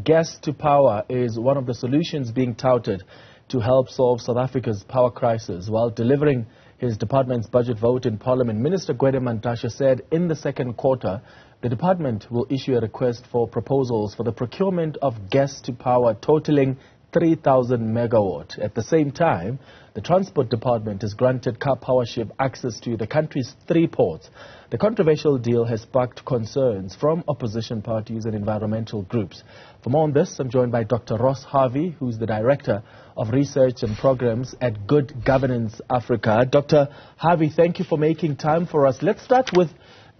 gas to power is one of the solutions being touted to help solve South Africa's power crisis. While delivering his department's budget vote in Parliament, Minister Gwede Mantashe said in the second quarter, the department will issue a request for proposals for the procurement of gas to power totaling 3,000 megawatt. At the same time, the Transport Department has granted car power ship access to the country's 3 ports. The controversial deal has sparked concerns from opposition parties and environmental groups. For more on this, I'm joined by Dr. Ross Harvey, who's the Director of Research and Programs at Good Governance Africa. Dr. Harvey, thank you for making time for us. Let's start with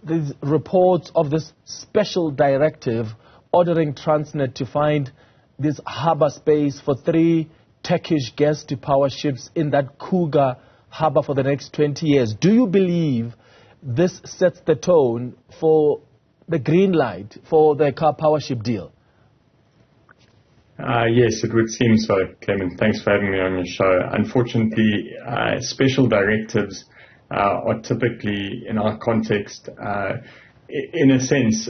these reports of this special directive ordering Transnet to find this harbour space for 3 Turkish gas-to-power ships in that Cougar harbour for the next 20 years. Do you believe this sets the tone for the green light for the car power ship deal? Yes, it would seem so, Clement. Thanks for having me on your show. Unfortunately, special directives are typically, in our context, in a sense,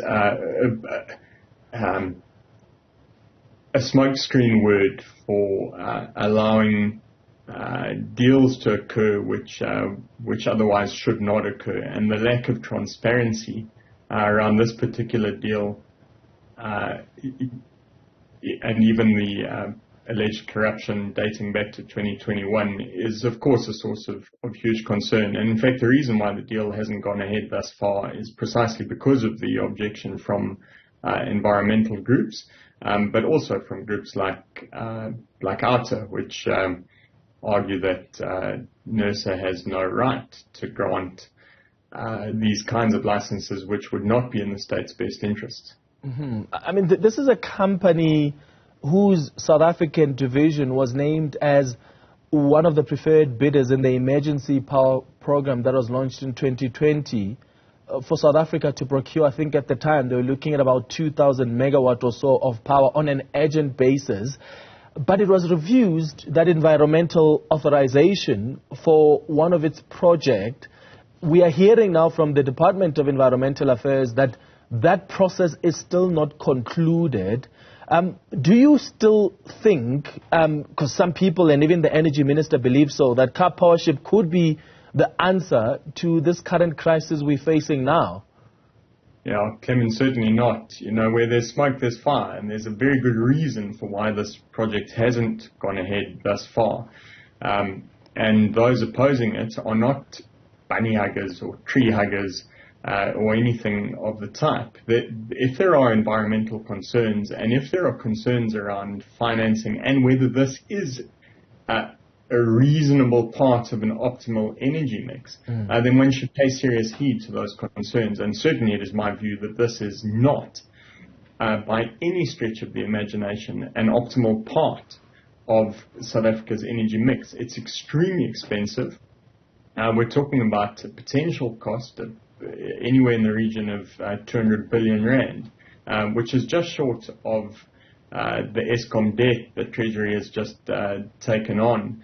a smokescreen word for allowing deals to occur which otherwise should not occur. And the lack of transparency around this particular deal and even the alleged corruption dating back to 2021 is, of course, a source of huge concern. And in fact, the reason why the deal hasn't gone ahead thus far is precisely because of the objection from environmental groups, but also from groups like ARTA, which argue that NERSA has no right to grant these kinds of licenses, which would not be in the state's best interests. Mm-hmm. I mean, this is a company whose South African division was named as one of the preferred bidders in the emergency power program that was launched in 2020 for South Africa to procure. I think at the time they were looking at about 2,000 megawatt or so of power on an urgent basis. But it was refused that environmental authorization for one of its projects. We are hearing now from the Department of Environmental Affairs that that process is still not concluded. Do you still think, because some people and even the energy minister believe so, that car power ship could be the answer to this current crisis we're facing now? Yeah, Clement, certainly not. You know, where there's smoke, there's fire, and there's a very good reason for why this project hasn't gone ahead thus far. And those opposing it are not bunny huggers or tree huggers or anything of the type. If there are environmental concerns and if there are concerns around financing and whether this is a reasonable part of an optimal energy mix, then one should pay serious heed to those concerns. And certainly it is my view that this is not, by any stretch of the imagination, an optimal part of South Africa's energy mix. It's extremely expensive. We're talking about a potential cost of anywhere in the region of 200 billion rand, which is just short of the Eskom debt that Treasury has just taken on.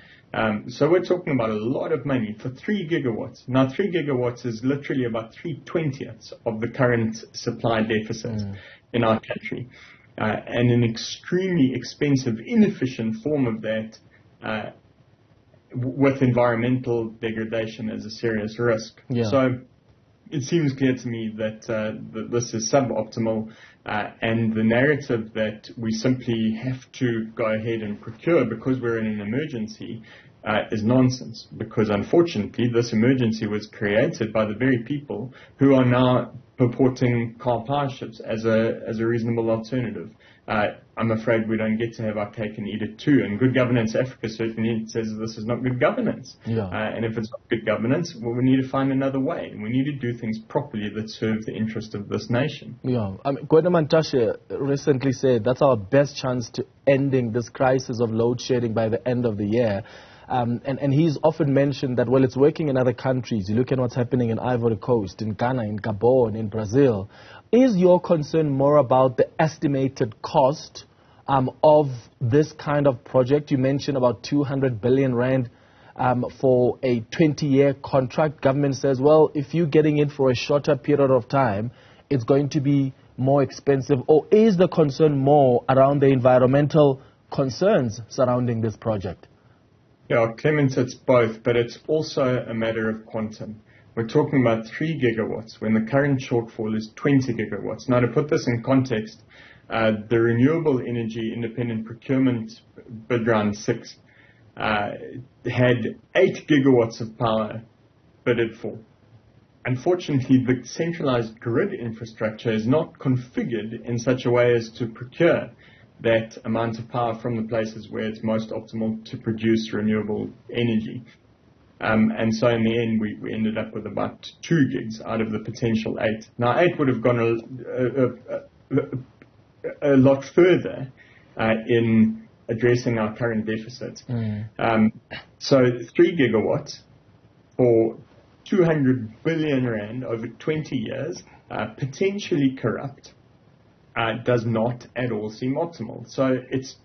So we're talking about a lot of money for 3 gigawatts. Now, 3 gigawatts is literally about 3/20ths of the current supply deficit in our country. And an extremely expensive, inefficient form of that with environmental degradation as a serious risk. Yeah. So it seems clear to me that this is suboptimal, and the narrative that we simply have to go ahead and procure because we're in an emergency is nonsense, because unfortunately this emergency was created by the very people who are now purporting car power ships as a reasonable alternative. I'm afraid we don't get to have our cake and eat it too. And Good Governance Africa certainly says this is not good governance. Yeah. And if it's not good governance, well, we need to find another way. We need to do things properly that serve the interest of this nation. Yeah. Gwede Mantashe recently said that's our best chance to ending this crisis of load shedding by the end of the year. And he's often mentioned that, well, it's working in other countries. You look at what's happening in Ivory Coast, in Ghana, in Gabon, in Brazil. Is your concern more about the estimated cost of this kind of project? You mentioned about 200 billion rand for a 20-year contract. Government says, well, if you're getting it for a shorter period of time, it's going to be more expensive, or is the concern more around the environmental concerns surrounding this project? Yeah, Clement, it's both, but it's also a matter of quantum. We're talking about 3 gigawatts when the current shortfall is 20 gigawatts. Now, to put this in context, the Renewable Energy Independent Procurement Bid Round 6 had 8 gigawatts of power bidded for. Unfortunately, the centralized grid infrastructure is not configured in such a way as to procure that amount of power from the places where it's most optimal to produce renewable energy. And so in the end, we ended up with about 2 gigs out of the potential 8. Now, 8 would have gone a lot further in addressing our current deficit. So 3 gigawatts for 200 billion rand over 20 years, potentially corrupt, does not at all seem optimal. So it's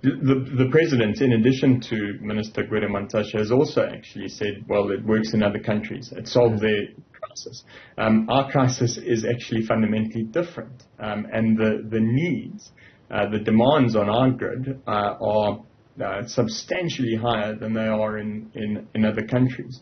the president, in addition to Minister Gwede Mantashe, has also actually said, well, it works in other countries. It solved their crisis. Our crisis is actually fundamentally different, and the needs, the demands on our grid are substantially higher than they are in other countries.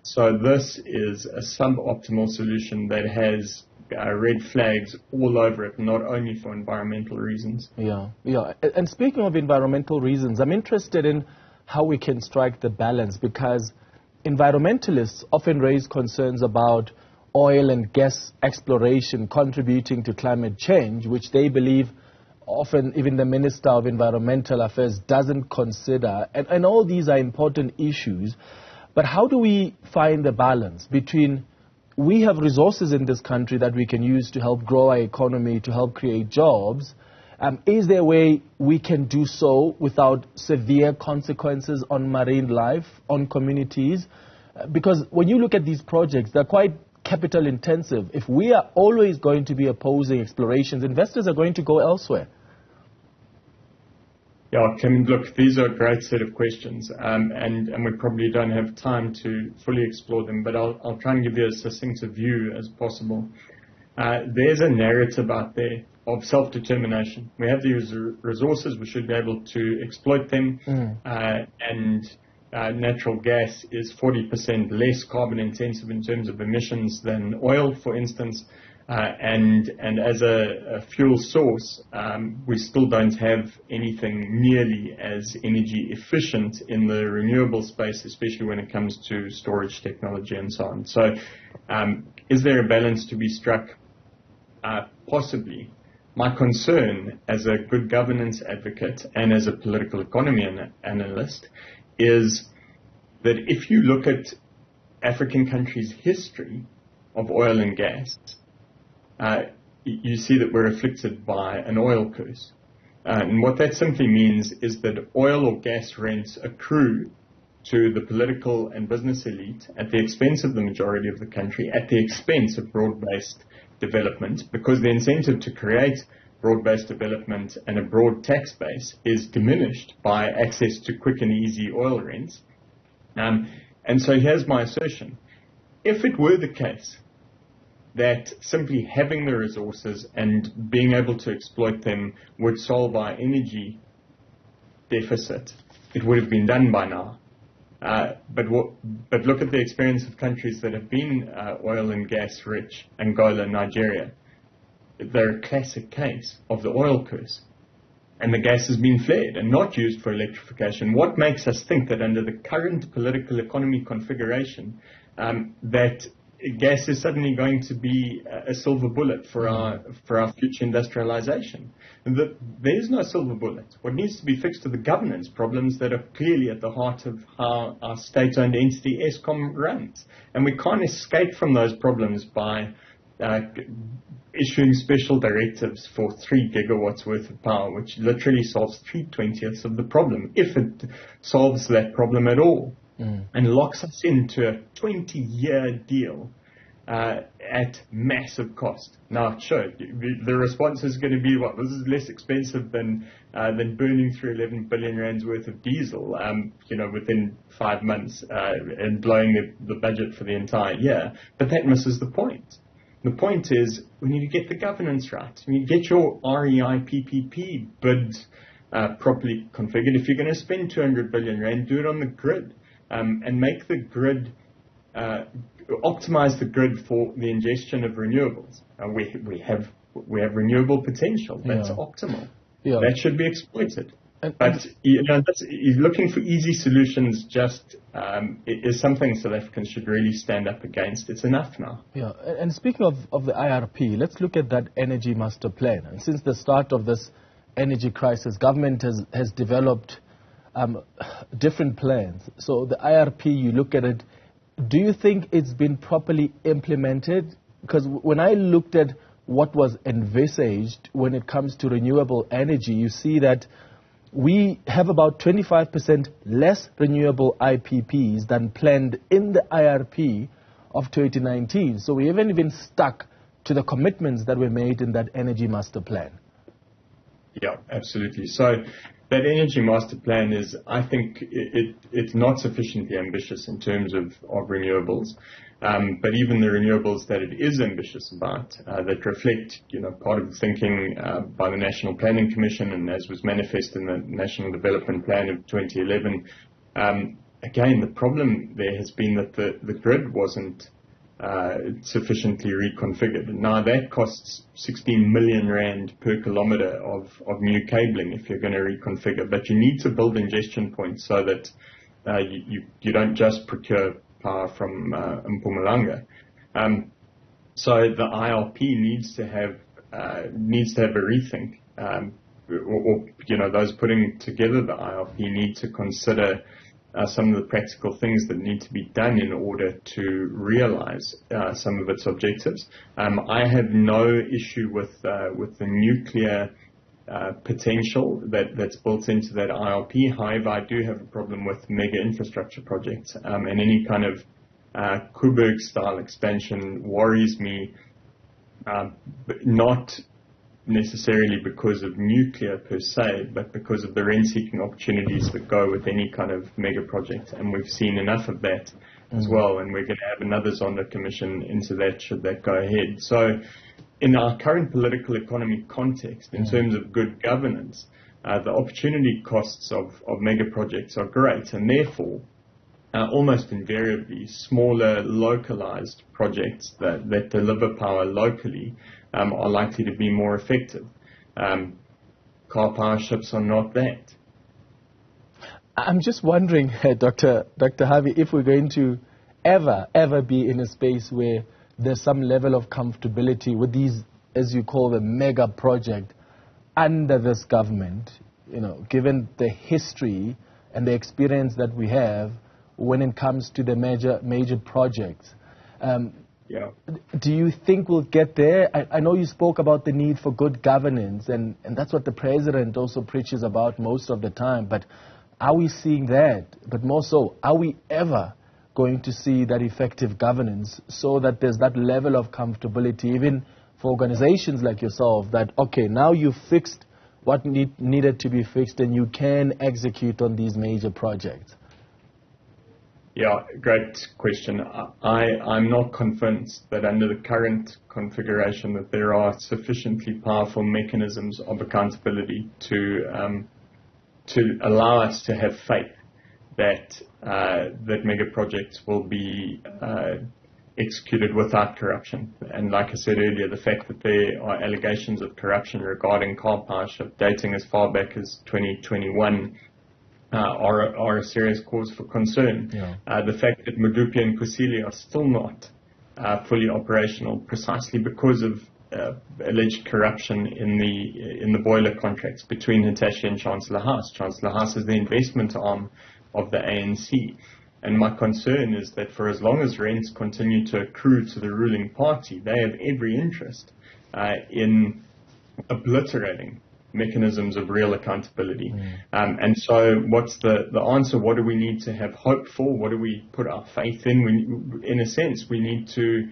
So this is a suboptimal solution that has red flags all over it, not only for environmental reasons. And speaking of environmental reasons, I'm interested in how we can strike the balance, because environmentalists often raise concerns about oil and gas exploration contributing to climate change, which they believe often even the Minister of Environmental Affairs doesn't consider. And all these are important issues. But how do we find the balance between, we have resources in this country that we can use to help grow our economy, to help create jobs. Is there a way we can do so without severe consequences on marine life, on communities? Because when you look at these projects, they're quite capital intensive. If we are always going to be opposing explorations, investors are going to go elsewhere. Yeah, Kim, look, these are a great set of questions, and we probably don't have time to fully explore them, but I'll try and give you as succinct a view as possible. There's a narrative out there of self-determination. We have these resources, we should be able to exploit them, and natural gas is 40% less carbon intensive in terms of emissions than oil, for instance. And as a fuel source, we still don't have anything nearly as energy efficient in the renewable space, especially when it comes to storage technology and so on. So is there a balance to be struck? Possibly. My concern as a good governance advocate and as a political economy analyst is that if you look at African countries' history of oil and gas, you see that we're afflicted by an oil curse. And what that simply means is that oil or gas rents accrue to the political and business elite at the expense of the majority of the country, at the expense of broad-based development, because the incentive to create broad-based development and a broad tax base is diminished by access to quick and easy oil rents. And so here's my assertion. If it were the case that simply having the resources and being able to exploit them would solve our energy deficit, it would have been done by now. But look at the experience of countries that have been oil and gas rich, Angola, Nigeria. They're a classic case of the oil curse. And the gas has been flared and not used for electrification. What makes us think that under the current political economy configuration, that gas is suddenly going to be a silver bullet for our future industrialization? There's no silver bullet. What needs to be fixed are the governance problems that are clearly at the heart of how our state-owned entity Eskom runs. And we can't escape from those problems by issuing special directives for 3 gigawatts worth of power, which literally solves 3/20 of the problem, if it solves that problem at all, and locks us into a 20-year deal at massive cost. Now, sure, the response is going to be, what, this is less expensive than burning through 11 billion rands worth of diesel, within 5 months, and blowing the budget for the entire year. But that misses the point. The point is, we need to get the governance right. We need to get your REI PPP bid properly configured. If you're going to spend 200 billion rand, do it on the grid, and make the grid, optimize the grid for the ingestion of renewables. We have renewable potential. That's optimal. Yeah. That should be exploited. But looking for easy solutions just is something South Africans should really stand up against. It's enough now. Yeah, and speaking of the IRP, let's look at that energy master plan. And since the start of this energy crisis, government has developed different plans. So the IRP, you look at it, do you think it's been properly implemented? Because when I looked at what was envisaged when it comes to renewable energy, you see that we have about 25% less renewable IPPs than planned in the IRP of 2019. So we haven't even stuck to the commitments that were made in that energy master plan. Yeah, absolutely. So that energy master plan is, I think, it's not sufficiently ambitious in terms of renewables. But even the renewables that it is ambitious about, that reflect, part of the thinking by the National Planning Commission, and as was manifest in the National Development Plan of 2011, again, the problem there has been that the grid wasn't sufficiently reconfigured. Now that costs 16 million rand per kilometre of new cabling if you're going to reconfigure. But you need to build ingestion points so that you don't just procure power from Mpumalanga. So the IRP needs to have a rethink, or those putting together the IRP need to consider some of the practical things that need to be done in order to realize some of its objectives. I have no issue with the nuclear potential that's built into that IRP. However, I do have a problem with mega infrastructure projects, and any kind of Kuberg-style expansion worries me, not necessarily because of nuclear per se, but because of the rent-seeking opportunities that go with any kind of mega project, and we've seen enough of that as well, and we're going to have another Zondo commission into that should that go ahead. So in our current political economy context, in terms of good governance, the opportunity costs of mega projects are great, and therefore, almost invariably, smaller, localized projects that deliver power locally are likely to be more effective. Car power ships are not that. I'm just wondering, Dr. Harvey, if we're going to ever be in a space where there's some level of comfortability with these, as you call them, mega project under this government, given the history and the experience that we have when it comes to the major projects. Do you think we'll get there? I know you spoke about the need for good governance, and that's what the president also preaches about most of the time, but are we seeing that? But more so, are we ever going to see that effective governance so that there's that level of comfortability, even for organizations like yourself, that, okay, now you've fixed what needed to be fixed and you can execute on these major projects? Yeah, great question. I'm not convinced that under the current configuration that there are sufficiently powerful mechanisms of accountability to allow us to have faith that mega projects will be executed without corruption. And like I said earlier, the fact that there are allegations of corruption regarding car power ship dating as far back as 2021 are a serious cause for concern. Yeah. The fact that Medupi and Kusile are still not fully operational precisely because of alleged corruption in the boiler contracts between Hitachi and Chancellor House. Chancellor House is the investment arm of the ANC. And my concern is that for as long as rents continue to accrue to the ruling party, they have every interest in obliterating mechanisms of real accountability. And so what's the answer? What do we need to have hope for? What do we put our faith in? In a sense, we need to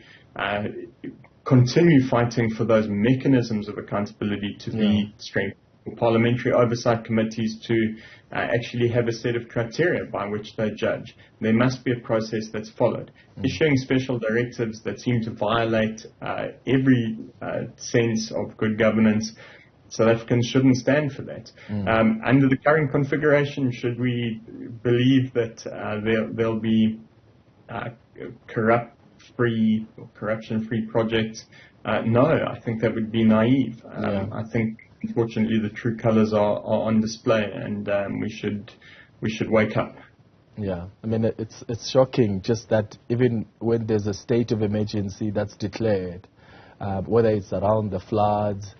continue fighting for those mechanisms of accountability to be strengthened for parliamentary oversight committees to actually have a set of criteria by which they judge. There must be a process that's followed. Issuing special directives that seem to violate every sense of good governance, South Africans shouldn't stand for that. Under the current configuration, should we believe that there'll be corruption-free projects? No, I think that would be naive. I think, unfortunately, the true colours are on display, and we should wake up. Yeah, I mean, it's shocking just that even when there's a state of emergency that's declared, whether it's around the floods,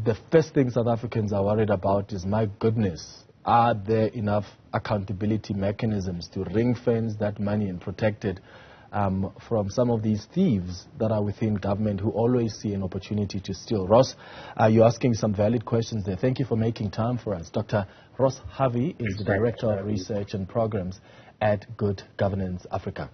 the first thing South Africans are worried about is, my goodness, are there enough accountability mechanisms to ring-fence that money and protect it from some of these thieves that are within government who always see an opportunity to steal? Ross, you're asking some valid questions there. Thank you for making time for us. Dr. Ross Harvey is the Director of Research and Programs at Good Governance Africa.